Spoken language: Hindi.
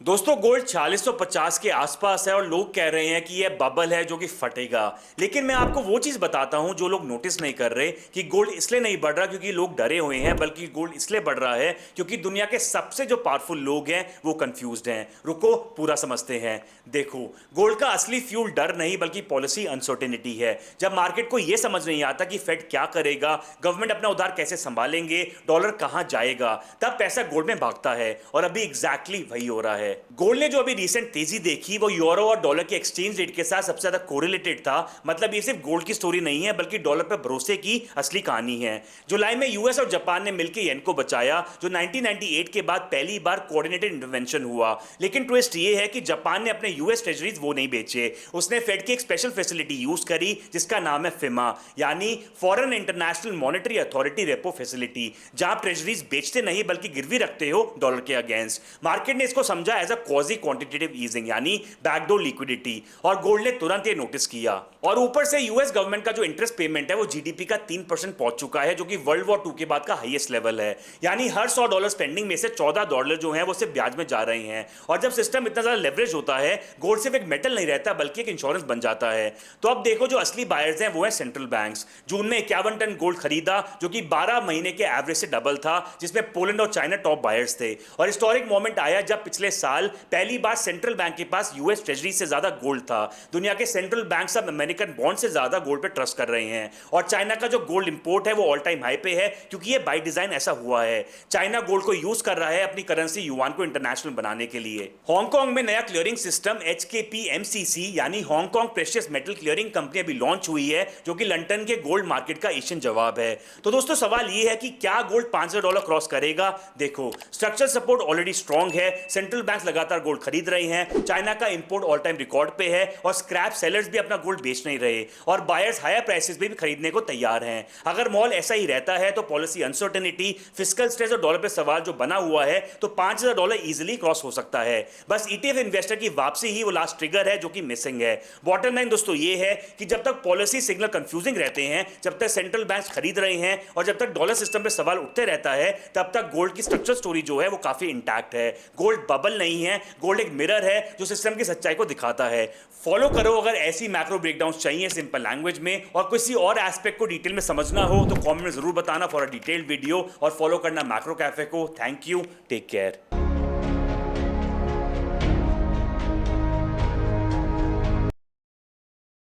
दोस्तों गोल्ड 4650 के आसपास है और लोग कह रहे हैं कि यह बबल है जो कि फटेगा। लेकिन मैं आपको वो चीज बताता हूं जो लोग नोटिस नहीं कर रहे कि गोल्ड इसलिए नहीं बढ़ रहा क्योंकि लोग डरे हुए हैं, बल्कि गोल्ड इसलिए बढ़ रहा है क्योंकि दुनिया के सबसे जो पावरफुल लोग हैं वो कंफ्यूज्ड हैं। रुको पूरा समझते हैं। देखो, गोल्ड का असली फ्यूल डर नहीं बल्कि पॉलिसी अनसर्टेनिटी है। जब मार्केट को यह समझ नहीं आता कि फेड क्या करेगा, गवर्नमेंट अपना उधार कैसे संभालेंगे, डॉलर कहां जाएगा, तब पैसा गोल्ड में भागता है। और अभी एग्जैक्टली वही हो रहा है। गोल्ड ने जो अभी रिसेंट तेजी देखी वो यूरो और डॉलर के एक्सचेंज रेट के साथ सबसे ज्यादा कोरिलेटेड था। मतलब ये सिर्फ गोल्ड की स्टोरी नहीं है बल्कि डॉलर पर भरोसे की असली कहानी है। जुलाई में यूएस और जापान ने मिलकर येन को बचाया, जो 1998 के बाद पहली बार कोऑर्डिनेटेड इंटरवेंशन हुआ। लेकिन ट्विस्ट ये है कि जापान ने अपने यूएस ट्रेजरीज वो नहीं बेचे, उसने फेड की एक स्पेशल फैसिलिटी यूज करी जिसका नाम है फिमा, यानी foreign international monetary authority repo facility, जहां ट्रेजरीज बेचते नहीं बल्कि गिरवी रखते हो डॉलर के अगेंस्ट। मार्केट ने इसको समझा as a quasi quantitative easing, यानी बैकडोर लिक्विडिटी, और गोल्ड ने तुरंत ये नोटिस किया। और ऊपर से यूएस गवर्नमेंट का जो इंटरेस्ट पेमेंट है वो जीडीपी का 3% पहुंच चुका है, जो कि वर्ल्ड वॉर 2 के बाद का हाईएस्ट लेवल है। यानी हर $100 स्पेंडिंग में से $14 जो है वो सिर्फ ब्याज में जा रहे हैं। और जब सिस्टम इतना ज्यादा लेवरेज होता है, गोल्ड सिर्फ एक मेटल नहीं रहता बल्कि एक इंश्योरेंस बन जाता है। तो अब देखो, जो असली बायर्स हैं वो है सेंट्रल बैंक्स। जून में 51 टन गोल्ड खरीदा, जो कि 12 महीने के एवरेज से डबल था, जिसमें पोलैंड और चाइना टॉप बायर्स थे। और हिस्टोरिक मोमेंट आया जब पिछले साल पहली बार सेंट्रल बैंक के पास यूएस ट्रेजरी से ज्यादा गोल्ड था। दुनिया के सेंट्रल बैंक्स अब अमेरिकन बॉन्ड से ज्यादा गोल्ड पे ट्रस्ट कर रहे हैं। और चाइना का जो गोल्ड इंपोर्ट है वो ऑल टाइम हाई पे है, क्योंकि ये बाय डिजाइन ऐसा हुआ है। चाइना गोल्ड को यूज कर रहा है अपनी करेंसी युआन को इंटरनेशनल बनाने के लिए। हांगकांग में नया क्लियरिंग सिस्टम HKPMCC यानी Hong Kong precious metal clearing company अभी लॉन्च हुई है, जो कि लंदन के गोल्ड मार्केट का एशियन जवाब है। तो दोस्तों सवाल ये है कि क्या गोल्ड $5,000 क्रॉस करेगा? देखो, स्ट्रक्चर सपोर्ट ऑलरेडी स्ट्रॉन्ग है, सेंट्रल बैंक लगातार गोल्ड खरीद रहे हैं, चाइना का इंपोर्ट ऑल टाइम रिकॉर्ड पे है, और स्क्रैप सेलर्स भी अपना गोल्ड बेच नहीं रहे, और बायर्स हायर प्राइसेस भी खरीदने को तैयार हैं। अगर मॉल ऐसा ही रहता है तो पॉलिसी अनसर्टेनिटी, फिस्कल स्ट्रेस और डॉलर पे सवाल जो बना हुआ है, तो $5,000 इजीली क्रॉस हो सकता है। बस ETF इन्वेस्टर की वापसी ही वो लास्ट ट्रिगर है जो कि मिसिंग है। बॉटम लाइन दोस्तों ये है कि जब तक पॉलिसी सिग्नल कंफ्यूजिंग रहते हैं, जब तक सेंट्रल बैंक्स खरीद रहे हैं, और जब तक डॉलर सिस्टम पे सवाल उठते रहता है, तब तक गोल्ड की स्ट्रक्चर स्टोरी जो है वो काफी इंटैक्ट है। गोल्ड बबल नहीं है, गोल्ड एक मिरर है जो सिस्टम की सच्चाई को दिखाता है। फॉलो करो अगर ऐसी मैक्रो ब्रेकडाउन चाहिए सिंपल लैंग्वेज में, और किसी और एस्पेक्ट को डिटेल में समझना हो तो कमेंट में जरूर बताना फॉर अ डिटेल्ड वीडियो, और फॉलो करना मैक्रो कैफे को। Thank you, take care.